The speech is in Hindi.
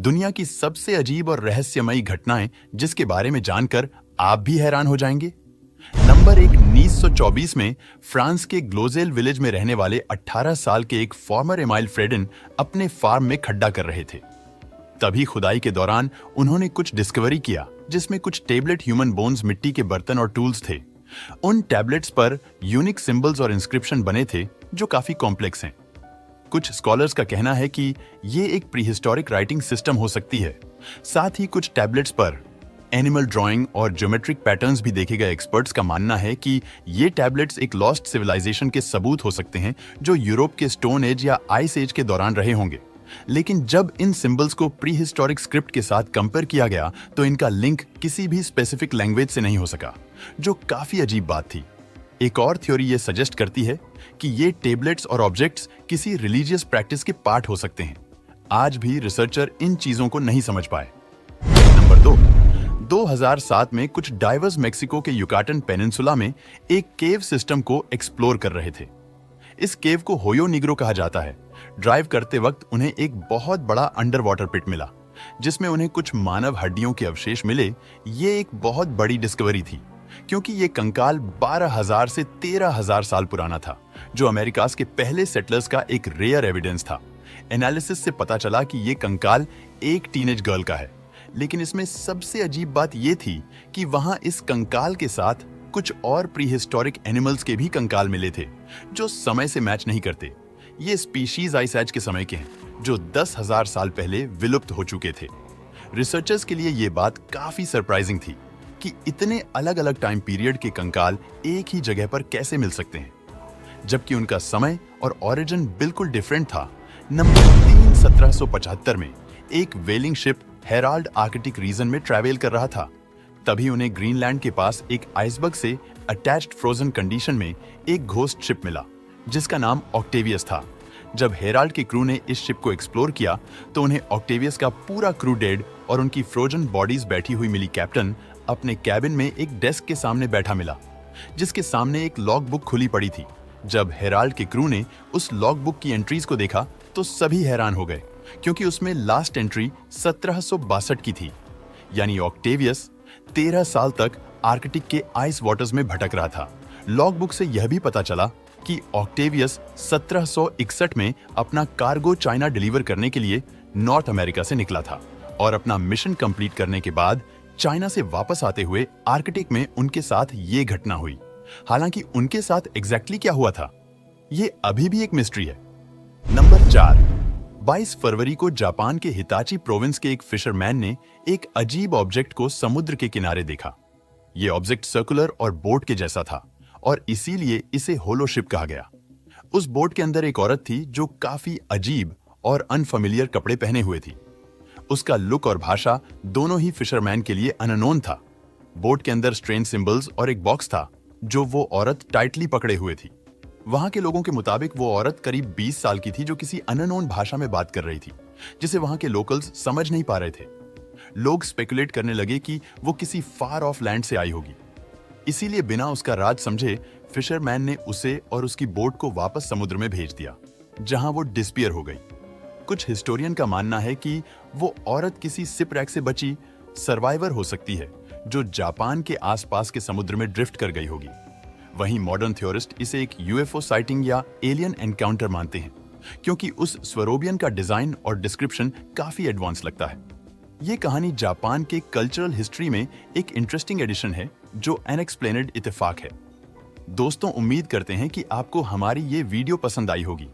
दुनिया की सबसे अजीब और रहस्यमयी घटनाएं जिसके बारे में जानकर आप भी हैरान हो जाएंगे। नंबर 1, 1924 में फ्रांस के ग्लोजेल विलेज में रहने वाले 18 साल के एक फॉर्मर एमाइल फ्रेडन अपने फार्म में खड्डा कर रहे थे। तभी खुदाई के दौरान उन्होंने कुछ डिस्कवरी किया जिसमें कुछ टेबलेट ह्यूमन बोन्स, मिट्टी के बर्तन और टूल्स थे। उन टैबलेट्स पर यूनिक सिंबल्स और इंस्क्रिप्शन बने थे जो काफी कॉम्प्लेक्स हैं। कुछ स्कॉलर्स का कहना है कि ये एक प्रीहिस्टोरिक राइटिंग सिस्टम हो सकती है। साथ ही कुछ टैबलेट्स पर एनिमल ड्राइंग और ज्योमेट्रिक पैटर्न्स भी देखे गए। एक्सपर्ट्स का मानना है कि ये टैबलेट्स एक लॉस्ट सिविलाइजेशन के सबूत हो सकते हैं जो यूरोप के स्टोन एज या आइस एज के दौरान रहे होंगे। लेकिन जब इन सिंबल्स को प्रीहिस्टोरिक स्क्रिप्ट के साथ कंपेयर किया गया तो इनका लिंक किसी भी स्पेसिफिक लैंग्वेज से नहीं हो सका, जो काफी अजीब बात थी। एक और थ्योरी ये सजेस्ट करती है कि ये टेबलेट्स और ऑब्जेक्ट्स किसी रिलीजियस प्रैक्टिस के पार्ट हो सकते हैं। आज भी रिसर्चर इन चीजों को नहीं समझ पाए। नंबर 2, 2007 में कुछ डाइवर्स मेक्सिको के युकाटन पेनिनसुला में एक केव सिस्टम को एक्सप्लोर कर रहे थे। इस केव को होयो निग्रो कहा जाता है। ड्राइव करते वक्त उन्हें एक बहुत बड़ा अंडर वाटर पिट मिला जिसमें उन्हें कुछ मानव हड्डियों के अवशेष मिले। ये एक बहुत बड़ी डिस्कवरी थी क्योंकि ये कंकाल 12,000 से 13,000 साल पुराना था, जो अमेरिकास के पहले सेटलर्स का एक रेयर एविडेंस था। एनालिसिस से पता चला कि ये कंकाल एक टीनेज गर्ल का है। लेकिन इसमें सबसे अजीब बात ये थी कि वहां इस कंकाल के साथ कुछ और प्रीहिस्टोरिक एनिमल्स के भी कंकाल मिले थे जो समय से मैच नहीं करते। ये स्पीशीज आइस एज के समय के हैं जो 10,000 साल पहले विलुप्त हो चुके थे। रिसर्चर्स के लिए ये बात काफी सरप्राइजिंग थी कि इतने अलग अलग टाइम पीरियड के कंकाल एक ही जगह पर कैसे मिल सकते हैं, जबकि उनका समय और ओरिजिन बिल्कुल डिफरेंट था। नंबर 3, 1775 में एक व्हेलिंग शिप हेराल्ड आर्कटिक रीजन में ट्रैवल कर रहा था। तभी उन्हें ग्रीनलैंड के पास एक आइसबर्ग से अटैच्ड फ्रोजन कंडीशन में एक घोस्ट शिप मिला जिसका नाम ऑक्टेवियस था। जब हेराल्ड के क्रू ने इस शिप को एक्सप्लोर किया तो उन्हें ऑक्टेवियस का पूरा क्रू डेड और उनकी फ्रोजन बॉडीज बैठी हुई मिली। कैप्टन अपने कैबिन में एक डेस्क के सामने बैठा मिला जिसके सामने एक लॉग बुक खुली पड़ी थी। जब हेराल्ड के क्रू ने उस लॉग बुक की एंट्रीज को देखा तो सभी हैरान हो गए क्योंकि उसमें लास्ट एंट्री 1762 की थी, यानी ऑक्टेवियस 13 साल तक आर्कटिक के आइस वाटर्स में भटक रहा था। लॉग बुक से यह भी पता चला कि ऑक्टेवियस 1761 में अपना कार्गो चाइना डिलीवर करने के लिए नॉर्थ अमेरिका से निकला था और अपना मिशन कंप्लीट करने के बाद चाइना से वापस आते हुए आर्कटिक में उनके साथ ये घटना हुई। हालांकि उनके साथ एग्जैक्टली क्या हुआ था ये अभी भी एक मिस्ट्री है। नंबर 4, 22 फरवरी को जापान के हिताची प्रोविंस के एक फिशरमैन ने एक अजीब ऑब्जेक्ट को समुद्र के किनारे देखा। ये ऑब्जेक्ट सर्कुलर और बोट के जैसा था और इसीलिए इसे होलो शिप कहा गया। उस बोट के अंदर एक औरत थी जो काफी अजीब और अनफेमिलियर कपड़े पहने हुए थी। उसका लुक और भाषा दोनों ही फिशरमैन के लिए अननोन था। बोट के अंदर स्ट्रेन सिंबल्स और एक बॉक्स था जो वो औरत टाइटली पकड़े हुए थी। वहां के लोगों के मुताबिक वो औरत करीब 20 साल की थी जो किसी अननोन भाषा में बात कर रही थी जिसे वहां के लोकल्स समझ नहीं पा रहे थे। लोग स्पेकुलेट करने लगे कि वो किसी फार ऑफ लैंड से आई होगी। इसीलिए बिना उसका राज समझे फिशरमैन ने उसे और उसकी बोट को वापस समुद्र में भेज दिया जहां वो डिस्पियर हो गई। कुछ हिस्टोरियन का मानना है कि वो औरत किसी शिपरैक से बची सर्वाइवर हो सकती है जो जापान के आसपास के समुद्र में ड्रिफ्ट कर गई होगी। वहीं मॉडर्न थ्योरिस्ट इसे एक यूएफओ साइटिंग या एलियन एनकाउंटर मानते हैं क्योंकि उस स्वरोबियन का डिजाइन और डिस्क्रिप्शन काफी एडवांस लगता है। ये कहानी जापान के कल्चरल हिस्ट्री में एक इंटरेस्टिंग एडिशन है जो अनएक्सप्लेनेड इत्तेफाक है। दोस्तों, उम्मीद करते हैं कि आपको हमारी ये वीडियो पसंद आई होगी।